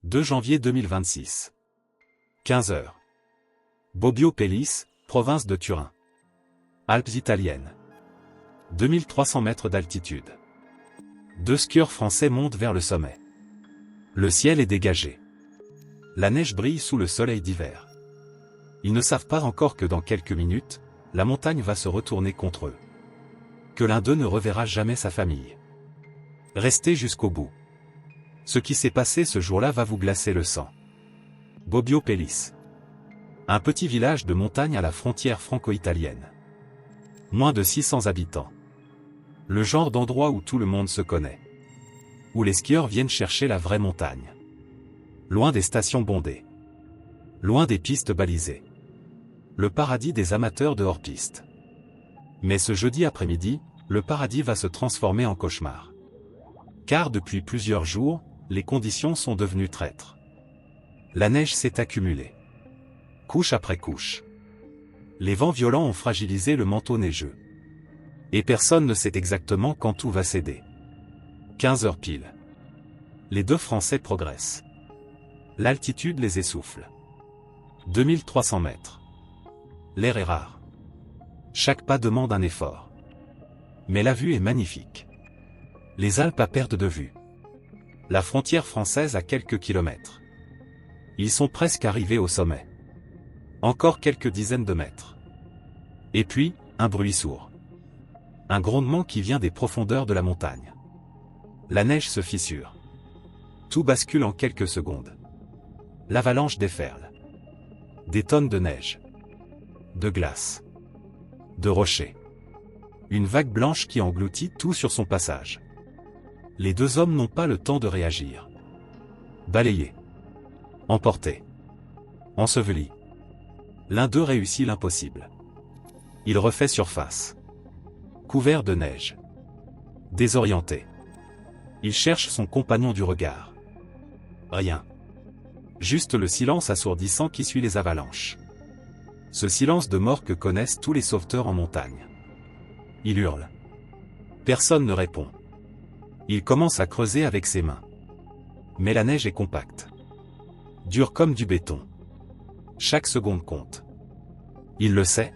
2 janvier 2026. 15 h. Bobbio Pellice, province de Turin. Alpes italiennes. 2300 mètres d'altitude. 2 skieurs français montent vers le sommet. Le ciel est dégagé. La neige brille sous le soleil d'hiver. Ils ne savent pas encore que dans quelques minutes, la montagne va se retourner contre eux. Que l'un d'eux ne reverra jamais sa famille. Restez jusqu'au bout. Ce qui s'est passé ce jour-là va vous glacer le sang. Bobbio Pellice. Un petit village de montagne à la frontière franco-italienne. Moins de 600 habitants. Le genre d'endroit où tout le monde se connaît. Où les skieurs viennent chercher la vraie montagne. Loin des stations bondées. Loin des pistes balisées. Le paradis des amateurs de hors-piste. Mais ce jeudi après-midi, le paradis va se transformer en cauchemar. Car depuis plusieurs jours, les conditions sont devenues traîtres. La neige s'est accumulée. Couche après couche. Les vents violents ont fragilisé le manteau neigeux. Et personne ne sait exactement quand tout va céder. 15 h pile. Les deux Français progressent. L'altitude les essouffle. 2300 mètres. L'air est rare. Chaque pas demande un effort. Mais la vue est magnifique. Les Alpes à perte de vue. La frontière française à quelques kilomètres. Ils sont presque arrivés au sommet. Encore quelques dizaines de mètres. Et puis, un bruit sourd. Un grondement qui vient des profondeurs de la montagne. La neige se fissure. Tout bascule en quelques secondes. L'avalanche déferle. Des tonnes de neige. De glace. De rochers. Une vague blanche qui engloutit tout sur son passage. Les deux hommes n'ont pas le temps de réagir. Balayés. Emportés. Ensevelis. L'un d'eux réussit l'impossible. Il refait surface. Couvert de neige. Désorienté. Il cherche son compagnon du regard. Rien. Juste le silence assourdissant qui suit les avalanches. Ce silence de mort que connaissent tous les sauveteurs en montagne. Il hurle. Personne ne répond. Il commence à creuser avec ses mains. Mais la neige est compacte. Dure comme du béton. Chaque seconde compte. Il le sait.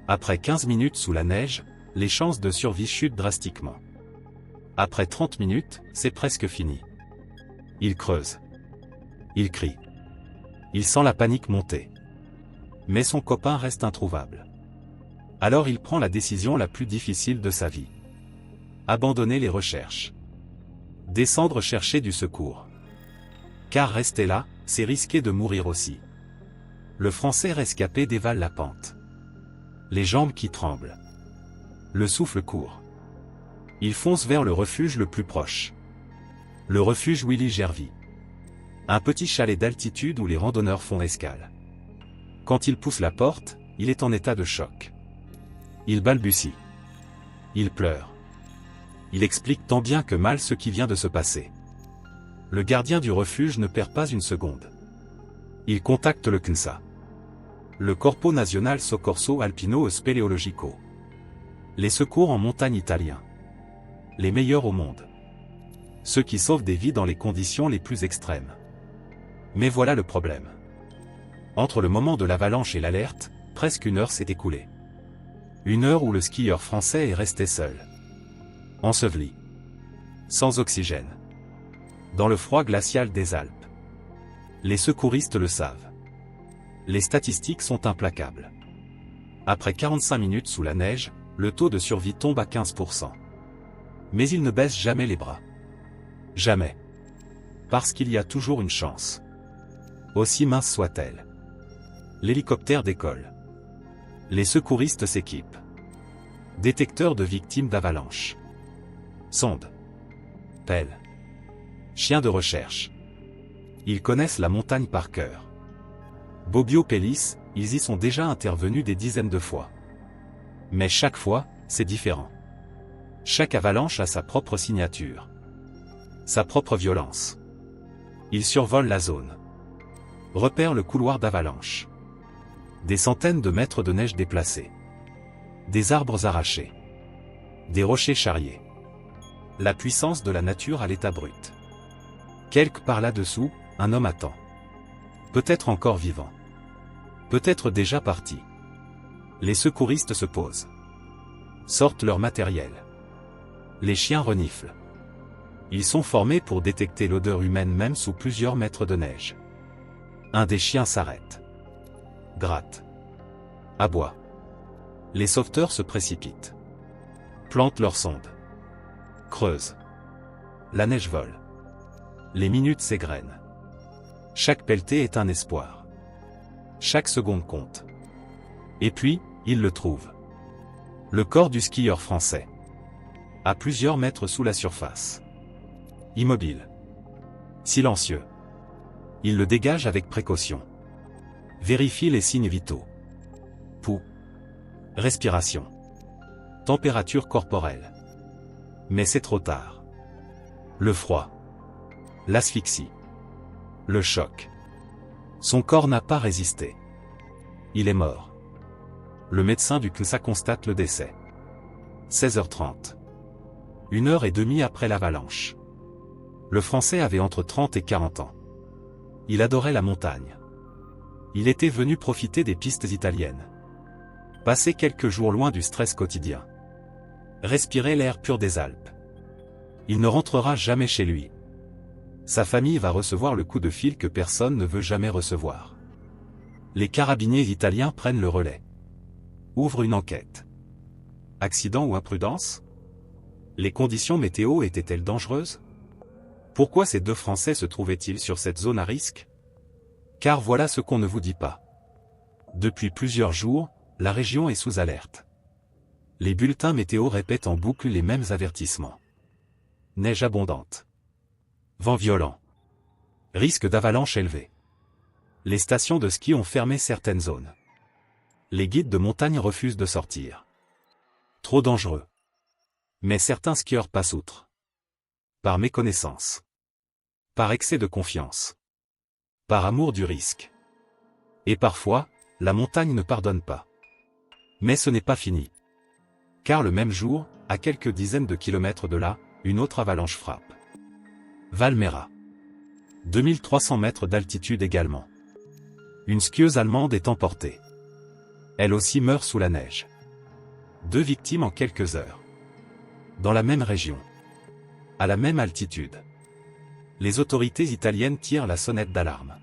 Après 15 minutes sous la neige, les chances de survie chutent drastiquement. Après 30 minutes, c'est presque fini. Il creuse. Il crie. Il sent la panique monter. Mais son copain reste introuvable. Alors il prend la décision la plus difficile de sa vie. Abandonner les recherches. Descendre chercher du secours. Car rester là, c'est risquer de mourir aussi. Le Français rescapé dévale la pente. Les jambes qui tremblent. Le souffle court. Il fonce vers le refuge le plus proche. Le refuge Willy Gervais. Un petit chalet d'altitude où les randonneurs font escale. Quand il pousse la porte, il est en état de choc. Il balbutie. Il pleure. Il explique tant bien que mal ce qui vient de se passer. Le gardien du refuge ne perd pas une seconde. Il contacte le CNSA. Le Corpo Nazionale Soccorso Alpino e Speleologico. Les secours en montagne italiens. Les meilleurs au monde. Ceux qui sauvent des vies dans les conditions les plus extrêmes. Mais voilà le problème. Entre le moment de l'avalanche et l'alerte, presque une heure s'est écoulée. Une heure où le skieur français est resté seul. Enseveli. Sans oxygène. Dans le froid glacial des Alpes. Les secouristes le savent. Les statistiques sont implacables. Après 45 minutes sous la neige, le taux de survie tombe à 15%. Mais il ne baisse jamais les bras. Jamais. Parce qu'il y a toujours une chance. Aussi mince soit-elle. L'hélicoptère décolle. Les secouristes s'équipent. Détecteurs de victimes d'avalanche. Sonde. Pelle. Chien de recherche. Ils connaissent la montagne par cœur. Bobbio Pellice, ils y sont déjà intervenus des dizaines de fois. Mais chaque fois, c'est différent. Chaque avalanche a sa propre signature. Sa propre violence. Ils survolent la zone. Repèrent le couloir d'avalanche. Des centaines de mètres de neige déplacés. Des arbres arrachés. Des rochers charriés. La puissance de la nature à l'état brut. Quelque par là-dessous, un homme attend. Peut-être encore vivant. Peut-être déjà parti. Les secouristes se posent. Sortent leur matériel. Les chiens reniflent. Ils sont formés pour détecter l'odeur humaine même sous plusieurs mètres de neige. Un des chiens s'arrête. Gratte. Aboie. Les sauveteurs se précipitent. Plantent leur sonde. Creusent. La neige vole. Les minutes s'égrènent. Chaque pelletée est un espoir. Chaque seconde compte. Et puis, ils le trouvent. Le corps du skieur français. À plusieurs mètres sous la surface. Immobile. Silencieux. Il le dégage avec précaution. Vérifie les signes vitaux. Pouls. Respiration. Température corporelle. Mais c'est trop tard. Le froid. L'asphyxie. Le choc. Son corps n'a pas résisté. Il est mort. Le médecin du CNSA constate le décès. 16h30. 1h30 après l'avalanche. Le Français avait entre 30 et 40 ans. Il adorait la montagne. Il était venu profiter des pistes italiennes. Passer quelques jours loin du stress quotidien. Respirer l'air pur des Alpes. Il ne rentrera jamais chez lui. Sa famille va recevoir le coup de fil que personne ne veut jamais recevoir. Les carabiniers italiens prennent le relais. Ouvrent une enquête. Accident ou imprudence? Les conditions météo étaient-elles dangereuses? Pourquoi ces deux Français se trouvaient-ils sur cette zone à risque? Car voilà ce qu'on ne vous dit pas. Depuis plusieurs jours, la région est sous alerte. Les bulletins météo répètent en boucle les mêmes avertissements. Neige abondante. Vent violent. Risque d'avalanche élevé. Les stations de ski ont fermé certaines zones. Les guides de montagne refusent de sortir. Trop dangereux. Mais certains skieurs passent outre. Par méconnaissance. Par excès de confiance. Par amour du risque. Et parfois, la montagne ne pardonne pas. Mais ce n'est pas fini. Car le même jour, à quelques dizaines de kilomètres de là, une autre avalanche frappe. Valmiera. 2300 mètres d'altitude également. Une skieuse allemande est emportée. Elle aussi meurt sous la neige. 2 victimes en quelques heures. Dans la même région. À la même altitude. Les autorités italiennes tirent la sonnette d'alarme.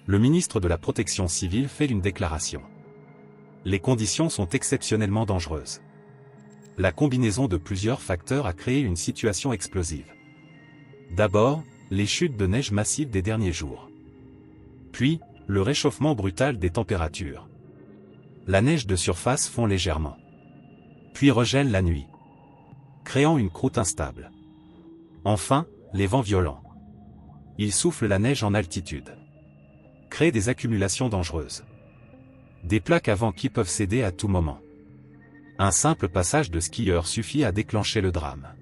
Le ministre de la Protection civile fait une déclaration. Les conditions sont exceptionnellement dangereuses. La combinaison de plusieurs facteurs a créé une situation explosive. D'abord, les chutes de neige massives des derniers jours. Puis, le réchauffement brutal des températures. La neige de surface fond légèrement. Puis regèle la nuit, créant une croûte instable. Enfin, les vents violents. Ils soufflent la neige en altitude. Créent des accumulations dangereuses. Des plaques à vent qui peuvent céder à tout moment. Un simple passage de skieur suffit à déclencher le drame.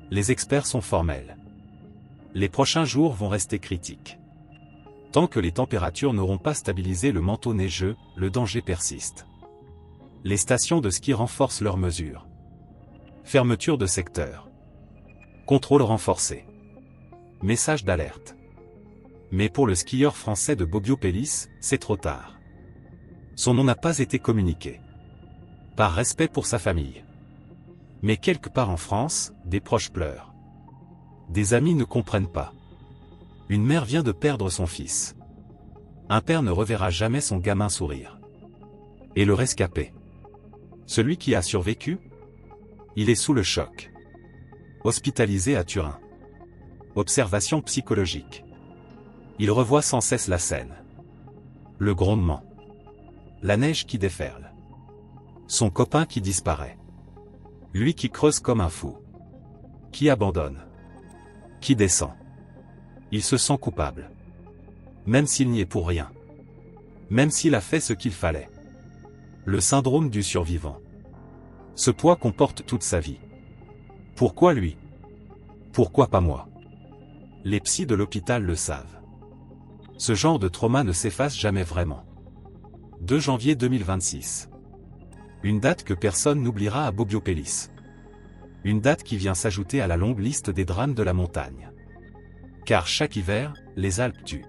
Les experts sont formels. Les prochains jours vont rester critiques. Tant que les températures n'auront pas stabilisé le manteau neigeux, le danger persiste. Les stations de ski renforcent leurs mesures. Fermeture de secteurs. Contrôle renforcé. Message d'alerte. Mais pour le skieur français de Bobbio-Pellice, c'est trop tard. Son nom n'a pas été communiqué. Par respect pour sa famille. Mais quelque part en France, des proches pleurent. Des amis ne comprennent pas. Une mère vient de perdre son fils. Un père ne reverra jamais son gamin sourire. Et le rescapé? Celui qui a survécu? Il est sous le choc. Hospitalisé à Turin. Observation psychologique. Il revoit sans cesse la scène. Le grondement. La neige qui déferle. Son copain qui disparaît. Lui qui creuse comme un fou. Qui abandonne. Qui descend. Il se sent coupable. Même s'il n'y est pour rien. Même s'il a fait ce qu'il fallait. Le syndrome du survivant. Ce poids qu'on porte toute sa vie. Pourquoi lui? Pourquoi pas moi? Les psys de l'hôpital le savent. Ce genre de trauma ne s'efface jamais vraiment. 2 janvier 2026. Une date que personne n'oubliera à Bobbio-Pellice. Une date qui vient s'ajouter à la longue liste des drames de la montagne. Car chaque hiver, les Alpes tuent.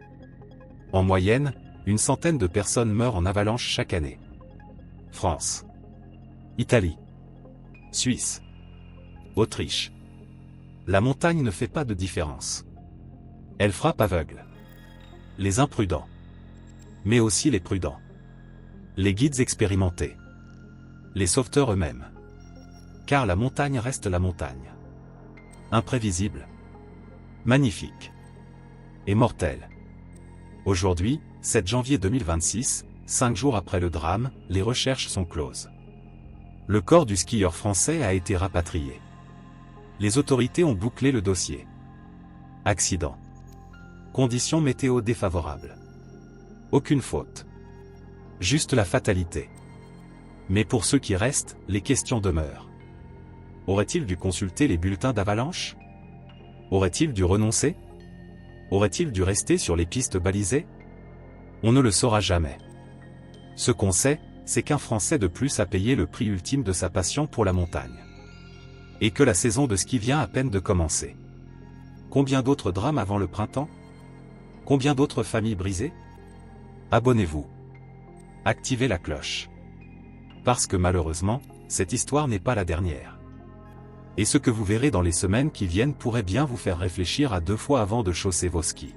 En moyenne, une centaine de personnes meurent en avalanche chaque année. France, Italie, Suisse, Autriche. La montagne ne fait pas de différence. Elle frappe aveugle. Les imprudents. Mais aussi les prudents. Les guides expérimentés. Les sauveteurs eux-mêmes. Car la montagne reste la montagne. Imprévisible. Magnifique. Et mortelle. Aujourd'hui, 7 janvier 2026, 5 jours après le drame, les recherches sont closes. Le corps du skieur français a été rapatrié. Les autorités ont bouclé le dossier. Accident. Conditions météo défavorables. Aucune faute. Juste la fatalité. Mais pour ceux qui restent, les questions demeurent. Aurait-il dû consulter les bulletins d'avalanche? Aurait-il dû renoncer? Aurait-il dû rester sur les pistes balisées? On ne le saura jamais. Ce qu'on sait, c'est qu'un Français de plus a payé le prix ultime de sa passion pour la montagne. Et que la saison de ski vient à peine de commencer. Combien d'autres drames avant le printemps? Combien d'autres familles brisées? Abonnez-vous. Activez la cloche. Parce que malheureusement, cette histoire n'est pas la dernière. Et ce que vous verrez dans les semaines qui viennent pourrait bien vous faire réfléchir à 2 fois avant de chausser vos skis.